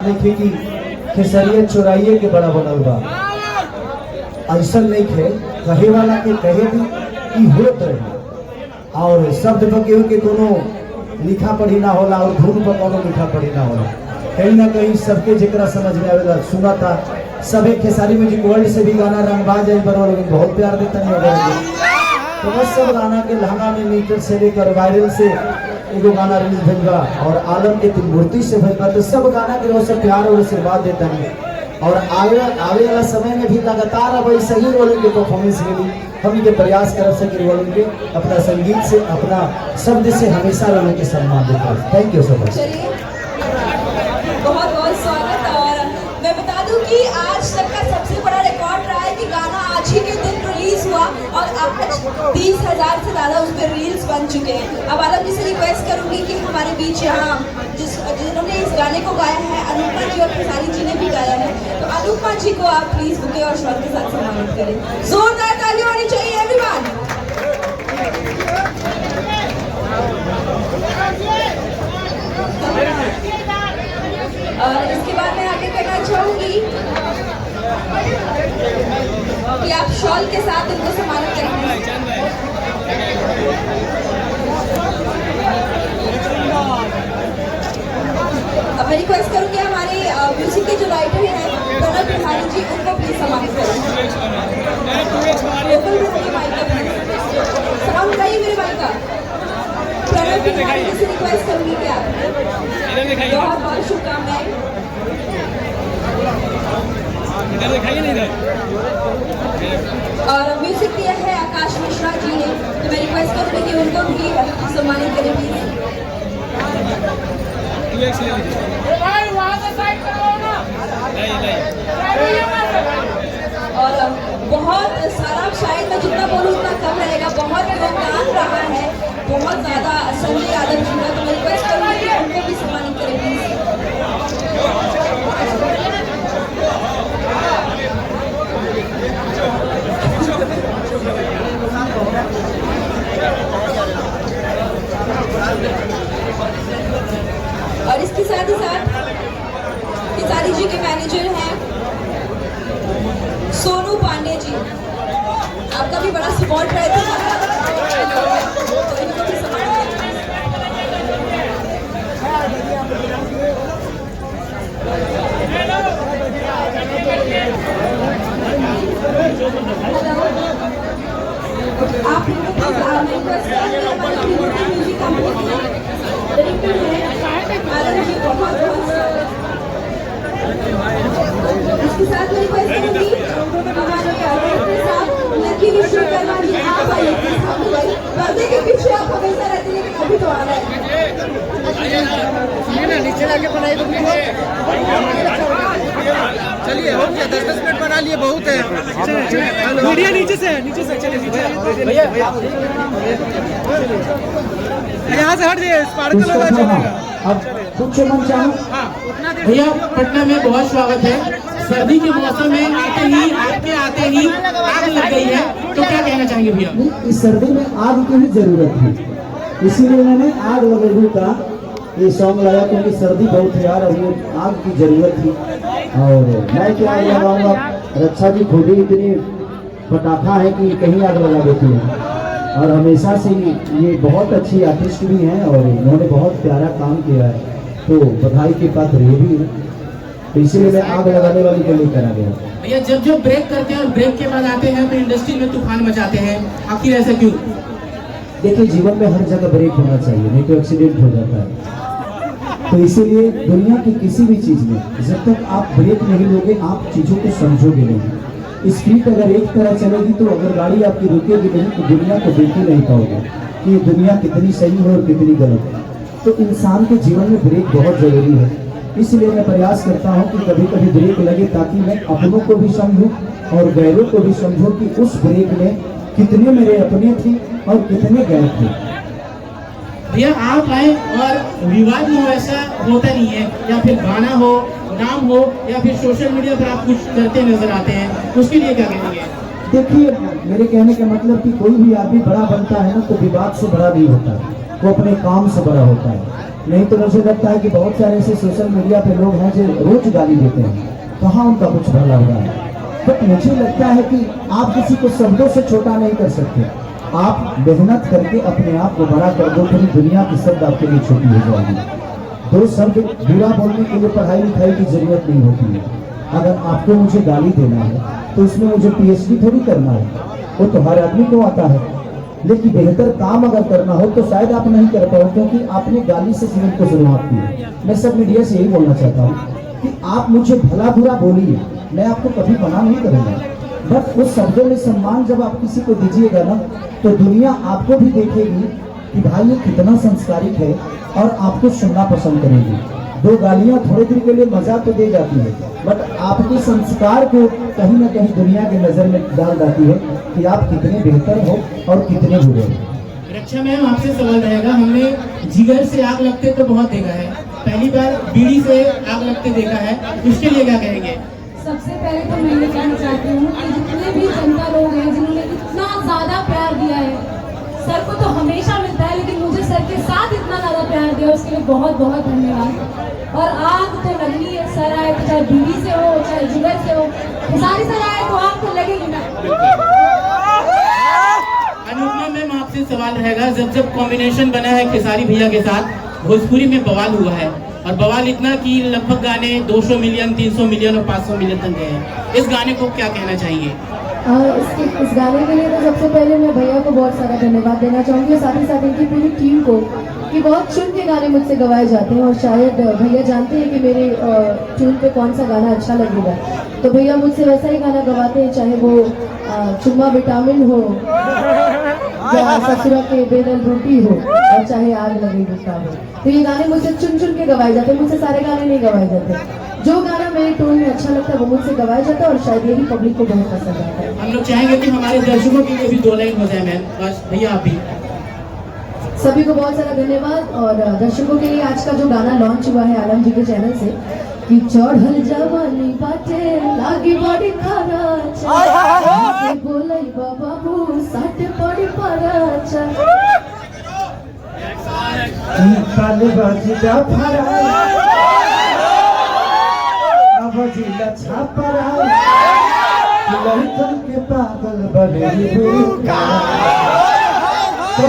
देखिए कि खेसरिया चोराइए के बड़ा बनल बा, ऐसा नहीं है कहे वाला के कहे भी कि होत रहे और शब्द पर केहू के कोनो लिखा पढ़ी ना होला और धुन पर कोनो लिखा पढ़ी ना होला। कहीं ना कहीं सबके जिक्र समझ में आवेला। सुना था सबे खेसारी म्यूजिक वर्ल्ड से भी गाना रंगबाज है बरो लोग बहुत प्यार देता नहीं तो बस सब गाना के लहंगा में मीटर से लेकर वायरल से एगो गाना रिलीज भइल बा और आलम के त्रिमूर्ति से भइल बा, तो सब गाना के रोज से प्यार और आशीर्वाद देता है और आवे वाला समय में भी लगातार अब सही रोल के परफॉर्मेंस मिली। हम ये प्रयास कर सके रोल के अपना संगीत से अपना शब्द से हमेशा रोल के सम्मान देता है। Thank you so much. बहुत बहुत स्वागत। और मैं बता दूं कि आज तक का सबसे बड़ा रिकॉर्ड रहा है कि गाना आज ही के दिन रिलीज हुआ और आज 30,000 से ज़्यादा उस पर रील्स बन चुके हैं। अब आलम जी से रिक्वेस्ट करूंगी कि हमारे बीच यहाँ जिन्होंने इस गाने को गाया है अनुपमा जी और खेसारी जी ने भी गाया है, तो अनुपमा जी को आप प्लीज बुके और शॉट के साथ सम्मानित करें। जोरदार ताली होनी चाहिए एवरीवन। और इसके बाद मैं आगे करना चाहूंगी कि आप शॉल के साथ इनको सम्मानित करेंगे। अब मैं रिक्वेस्ट करूंगी हमारे म्यूजिक के जो राइटर हैं प्रणव बिहारी जी, उनको प्लीज सम्मानित करें। साउंड चाहिए मेरे भाई का। प्रणव बिहारी जी से रिक्वेस्ट करूंगी कि आप बहुत बहुत शुभकामनाएं। और म्यूजिक दिया है आकाश मिश्रा जी ने, तो मैं रिक्वेस्ट करूंगी कि उनको भी सम्मानित करें प्लीज। और बहुत सारा, शायद मैं जितना बोलूँ उतना कम रहेगा, बहुत योगदान रहा है, बहुत ज़्यादा संजय यादव जी का, तो मैं रिक्वेस्ट करूँगी कि उनको भी सम्मानित करें प्लीज। और इसके साथ ही साथ खेसारी जी के मैनेजर हैं सोनू पांडे जी, आपका भी बड़ा सपोर्ट रहता है। आप इसके साथ मैं रिक्वेस्ट करूंगी हमारे लकी विश्वकर्मा जी, आप आइए पर्दे के पीछे, आप हमेशा रहते हैं लेकिन अभी तो आ रहा है। नीचे लाके बनाई तो चलिए हो गया, 10-10 मिनट बना लिए बहुत है। मीडिया नीचे से चलिए भैया यहाँ से हट जाइए, स्पार्कल लगा चलेगा। भैया पटना में बहुत स्वागत है। सर्दी के मौसम में आते ही आग लग गई है, तो क्या कहना चाहेंगे भैया? इस सर्दी में आग की भी जरूरत थी, इसीलिए मैंने आग लगेगी का ये सॉन्ग लगाया, क्योंकि सर्दी बहुत है यार, अभी आग की जरूरत थी। और मैं क्या लगाऊंगा, रक्षा जी खुद ही इतनी पटाखा है कि कहीं आग लगा देती है और हमेशा से ये बहुत अच्छी आर्टिस्ट भी हैं और इन्होंने बहुत प्यारा काम किया है, तो बधाई के पात्र ये भी है, तो इसीलिए मैं आग लगाने वाली को नहीं करा गया। भैया जब ब्रेक करते हैं और ब्रेक के बाद आते हैं तो इंडस्ट्री में तूफान मचाते हैं, आखिर ऐसा क्यों? देखिए जीवन में हर जगह ब्रेक होना चाहिए, नहीं तो एक्सीडेंट हो जाता है। तो इसीलिए दुनिया की किसी भी चीज में जब तक आप ब्रेक नहीं लोगे आप चीजों को समझोगे नहीं। स्पीड अगर एक तरह चलेगी तो अगर गाड़ी आपकी रुकेगी नहीं तो दुनिया को देख ही नहीं पाओगे कि ये दुनिया कितनी सही है और कितनी गलत है। तो इंसान के जीवन में ब्रेक बहुत जरूरी है, इसलिए मैं प्रयास करता हूँ कि कभी कभी ब्रेक लगे ताकि मैं अपनों को भी समझूं और गैरों को भी समझूं कि उस ब्रेक में कितने मेरे अपने थे और कितने गैर थे। भैया आप आए और विवाद में ऐसा होता नहीं है, या फिर गाना हो, नाम हो, या फिर सोशल मीडिया पर आप कुछ करते नजर आते हैं, उसके लिए क्या कहेंगे? देखिए मेरे कहने का मतलब कि कोई भी आदमी बड़ा बनता है ना तो विवाद से बड़ा नहीं होता, वो अपने काम से बड़ा होता है। नहीं तो मुझे लगता है कि बहुत सारे ऐसे सोशल मीडिया पे लोग हैं जो रोज गाली देते हैं, कहाँ उनका कुछ भला हो रहा है। बट मुझे लगता है कि आप किसी को शब्दों से छोटा नहीं कर सकते, आप मेहनत करके अपने आप को बड़ा कर दो, पूरी दुनिया की शब्द आपके लिए छोटी हो जाएगी। दो शब्द बुरा बोलने के लिए पढ़ाई लिखाई की जरूरत नहीं होती है। अगर आपको मुझे गाली देना है तो इसमें मुझे PhD थोड़ी करना है, वो तो हर आदमी को आता है। लेकिन बेहतर काम अगर करना हो तो शायद आप नहीं कर पाओ, क्योंकि आपने गाली से जीवन को शुरुआत की है। मैं सब मीडिया से यही बोलना चाहता हूँ कि आप मुझे भला बुरा बोलिए, मैं आपको कभी मना नहीं करूँगा, बट उस शब्दों में सम्मान जब आप किसी को दीजिएगा ना, तो दुनिया आपको भी देखेगी कि भाई ये कितना संस्कारिक है और आपको सुनना पसंद करेगी। दो गालियां थोड़ी देर के लिए मजा तो दे जाती है, बट आपके संस्कार को कहीं ना कहीं दुनिया की नजर में डाल जाती है कि आप कितने बेहतर हो और कितने बुरे हो। रक्षा मैम, आपसे सवाल रहेगा, हमने जिगर से आग लगते तो बहुत देखा है, पहली बार बीड़ी से आग लगते देखा है, इसके लिए क्या कहेंगे? सबसे पहले तो मैं ये कहना चाहती हूँ कि जितने भी जनता लोग हैं जिन्होंने इतना ज़्यादा प्यार दिया है, सर को तो हमेशा मिलता है, लेकिन मुझे सर के साथ इतना ज़्यादा प्यार दिया उसके लिए बहुत बहुत धन्यवाद। और आग तो लगनी है, सर आए तो चाहे बीवी से हो चाहे जुगर से हो, सारी सर आए तो आग तो लगेगी ना। अनुपमा मैम, आपसे सवाल रहेगा, जब कॉम्बिनेशन बना है खेसारी भैया के साथ, भोजपुरी में बवाल हुआ है, और बवाल इतना कि लगभग गाने 200 मिलियन 300 मिलियन और 500 मिलियन तक गए हैं। इस गाने को क्या कहना चाहिए? इस गाने के लिए तो सबसे पहले मैं भैया को बहुत सारा धन्यवाद देना चाहूँगी, और साथ ही साथ इनकी पूरी टीम को, कि बहुत चुन के गाने मुझसे गवाए जाते हैं, और शायद भैया जानते हैं कि मेरे ट्यून पे कौन सा गाना अच्छा लगेगा, तो भैया मुझसे वैसा ही गाना गवाते हैं, चाहे वो चुम्मा विटामिन हो या ससुरा के बेलन रोटी हो और चाहे आग लगे गुस्सा हो। तो ये गाने मुझसे चुन चुन के गवाए जाते हैं, मुझसे सारे गाने नहीं गवाए जाते। जो गाना मेरे टोन में अच्छा लगता है वो मुझसे गवाया जाता है, और शायद यही पब्लिक को बहुत पसंद आता है। हम लोग चाहेंगे कि हमारे दर्शकों के लिए भी 2 लाइन हो जाए मैम, बस भैया आप भी। सभी को बहुत सारा धन्यवाद, और दर्शकों के लिए आज का जो गाना लॉन्च हुआ है आलम जी के चैनल से, कि चढ़ल जवानी बाटे लागी बड़ी खराचा, बोले बाबू साट पड़ी पराचा, के पागल बने भूखा, तो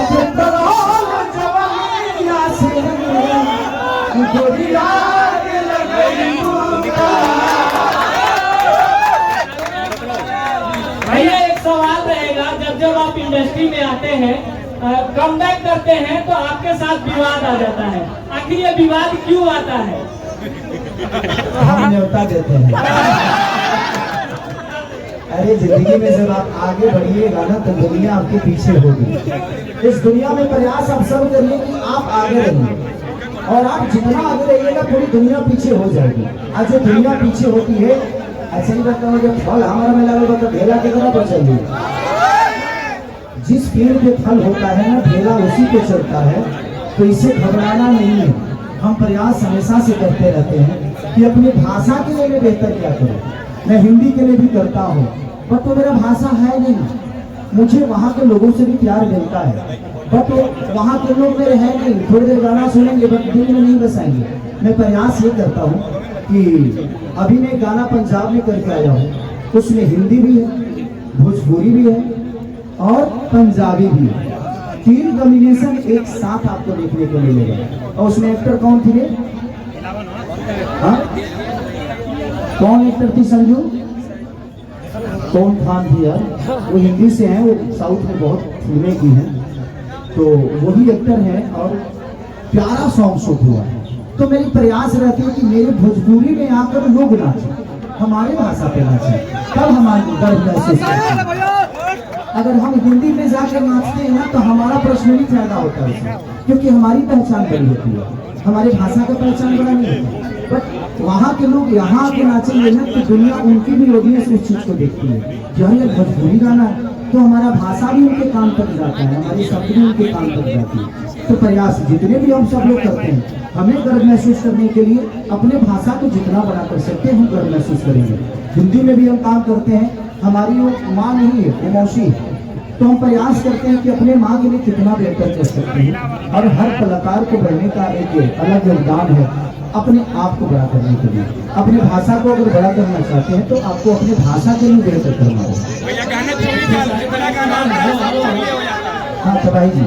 भैया एक सवाल रहेगा, जब आप इंडस्ट्री में आते हैं, कमबैक करते हैं, तो आपके साथ विवाद आ जाता है, आखिर ये विवाद क्यों आता है? हम न्योता देते हैं। अरे जिंदगी में जब आप आगे बढ़िएगा ना तो दुनिया आपके पीछे होगी। इस दुनिया में प्रयास आप सब करिए कि आप आगे रहिए, और आप जितना आगे रहिएगा पूरी दुनिया पीछे हो जाएगी। आज जो दुनिया पीछे होती है, ऐसे ही लगता है जब फल हमारा में लगा तो ढेला कितना पर चलिए। जिस पेड़ पे फल होता है ना, ढेला उसी पे चलता है, तो इसे घबराना नहीं है। हम प्रयास हमेशा से करते रहते हैं कि अपनी भाषा के लिए मैं बेहतर क्या करूँ। मैं हिंदी के लिए भी करता हूँ, बट तो मेरा भाषा है नहीं, मुझे वहाँ के लोगों से भी प्यार मिलता है, बट वहाँ के लोग मेरे हैं नहीं, थोड़ी देर गाना सुनेंगे बट दिल में नहीं बसाएंगे। मैं प्रयास ये करता हूँ कि अभी मैं गाना पंजाब में करके आया हूँ, उसमें हिंदी भी है, भोजपुरी भी है और पंजाबी भी है। 3 कॉम्बिनेशन एक साथ आपको देखने को मिलेगा। और उसमें एक्टर कौन थी रे? हाँ, कौन एक्टर थी संजू? कौन खान थी यार? वो हिंदी से हैं, वो साउथ में बहुत फिल्में की हैं, तो वही एक्टर है, और प्यारा सॉन्ग शूट हुआ है। तो मेरी प्रयास रहती है कि मेरे भोजपुरी में आकर लोग नाचें, हमारी भाषा पे नाचें, तब हमारी गर्व महसूस करते हैं। अगर हम हिंदी में जाकर नाचते हैं ना तो हमारा पर्सनली फायदा होता है उसमें, क्योंकि हमारी पहचान बड़ी होती है, हमारी भाषा का पहचान बड़ा नहीं होता। बट वहाँ के लोग यहाँ आके नाचेंगे ना तो दुनिया, उनकी भी ऑडियंस उस चीज को देखती है, जो है भोजपुरी गाना है, तो हमारा भाषा भी उनके कान तक जाता है, हमारी शब्द भी उनके कान तक जाती है। तो प्रयास जितने भी हम सब लोग करते हैं, हमें गर्व महसूस करने के लिए अपने भाषा को जितना बड़ा कर सकते हैं हम गर्व महसूस करेंगे। हिंदी में भी हम काम करते हैं, हमारी वो माँ नहीं है, वो मौसी है, तो हम प्रयास करते हैं कि अपने माँ के लिए कितना बेहतर कर सकते हैं। और हर कलाकार को बढ़ने का एक अलग योगदान है अपने आप को बड़ा करने के लिए। अपनी भाषा को अगर बड़ा करना चाहते हैं तो आपको अपनी भाषा के लिए बेहतर करना होगा। हाँ तबाही जी,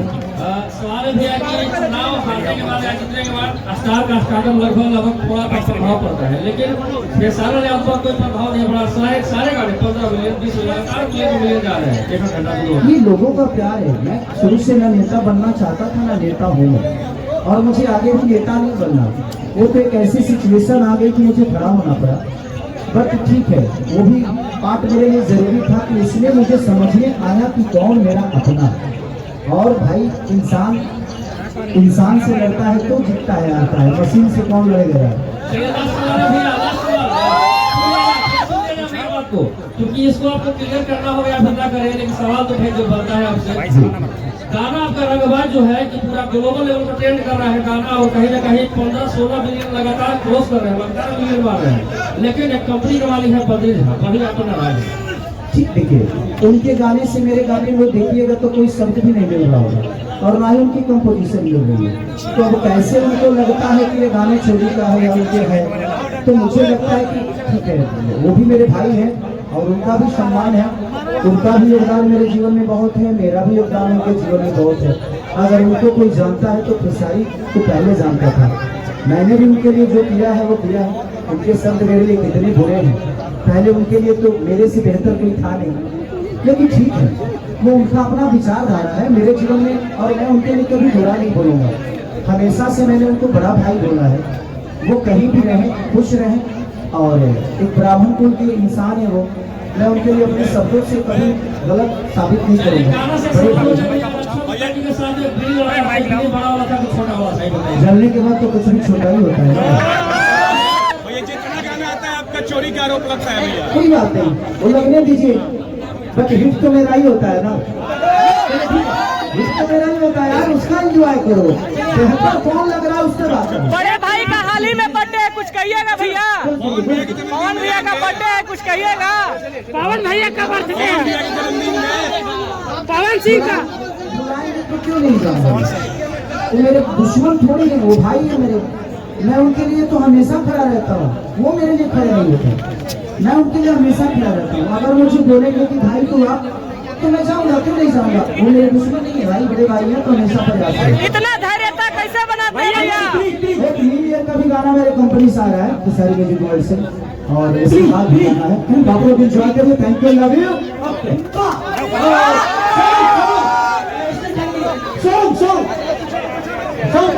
सवाल है भैया कि चुनाव हारने के बाद या जीतने के बाद स्टार का स्टार्टअप लगभग थोड़ा सा प्रभाव पड़ता है, लेकिन ये सारा ने आपको कोई प्रभाव नहीं पड़ा। सारे गाने 15 मिलियन 20 मिलियन जा रहे हैं। एक घंटा ये लोगों का प्यार है। मैं शुरू से ना नेता बनना चाहता था ना नेता हूँ मैं, और मुझे आगे भी नेता नहीं बनना। वो तो एक ऐसी सिचुएशन आ गई कि मुझे खड़ा होना पड़ा। बट ठीक है, वो भी पार्ट मेरे लिए जरूरी था कि इसलिए मुझे समझ में आया कि कौन मेरा अपना है। और भाई इंसान से लड़ता है तो जीतता है, आता है। मशीन से कौन लड़ेगा यार? क्योंकि इसको आपको क्लियर करना होगा या बंदा करें, लेकिन सवाल तो है जो बनता है आपसे। गाना आपका रंगबाज जो है कि पूरा ग्लोबल लेवल पर ट्रेंड कर रहा है गाना, और कहीं ना कहीं 15-16 मिलियन लगातार क्रॉस कर रहे हैं, 15 मिलियन मार रहे हैं। लेकिन एक कंपनी वाली है बद्री झा, वही आपको नाराज है। ठीक, देखिए उनके गाने से मेरे गाने में देखिएगा तो कोई शब्द भी नहीं मिल रहा होगा, और ना ही उनकी कंपोजिशन मिल रही है। तो अब कैसे उनको लगता है कि ये गाने चोरी का है या उनके है, तो मुझे लगता है कि ठीक है, वो भी मेरे भाई हैं और उनका भी सम्मान है। उनका भी योगदान मेरे जीवन में बहुत है, मेरा भी योगदान उनके जीवन में बहुत है। अगर उनको कोई जानता है तो खेसारी को पहले जानता था। मैंने भी उनके लिए जो किया है वो किया है। उनके शब्द मेरे लिए कितने बुरे हैं, पहले उनके लिए तो मेरे से बेहतर कोई था नहीं। लेकिन ठीक है, वो उनका अपना विचारधारा है मेरे जीवन में, और मैं उनके लिए कभी बुरा नहीं बोलूँगा। हमेशा से मैंने उनको बड़ा भाई बोला है। वो कहीं भी रहें, खुश रहें, और एक ब्राह्मण कुल के इंसान है वो। मैं उनके लिए अपने शब्दों से कभी गलत साबित नहीं करूँगा। जलने के बाद तो कुछ भी छोटा ही होता है। चोरी का आरोप लगता है भैया। कोई बात नहीं, वो लगने दीजिए, बट हिट तो मेरा ही होता है ना। हिट तो मेरा ही होता है यार, उसका एंजॉय करो। बेहतर कौन लग रहा है उससे बात करो। बड़े भाई का हाल ही में बर्थडे है, कुछ कहिएगा भैया। पवन भैया का बर्थडे है, कुछ कहिएगा। पवन भैया का बर्थडे है, पवन सिंह का। बुलाएंगे तो क्यों नहीं जाऊंगा? वो मेरे दुश्मन थोड़ी है, वो भाई है मेरे। मैं उनके लिए तो हमेशा खड़ा रहता हूँ, वो मेरे लिए खड़े नहीं होते। मैं उनके लिए हमेशा खड़ा रहता हूँ। अगर मुझे बोलेंगे कि भाई तू आ, तो मैं जाऊँगा, क्यों नहीं जाऊँगा? वो मेरे दुश्मन नहीं है भाई, बड़े भाई है, तो हमेशा प्रयास करें। इतना धैर्यता कैसे बनाते हैं भैया? एक न्यू ईयर का भी गाना मेरे कंपनी से आ रहा है, खेसारी म्यूजिक वर्ल्ड से, और इसके बाद भी गाना है। आप लोग एंजॉय करिए। Thank you, love you. Song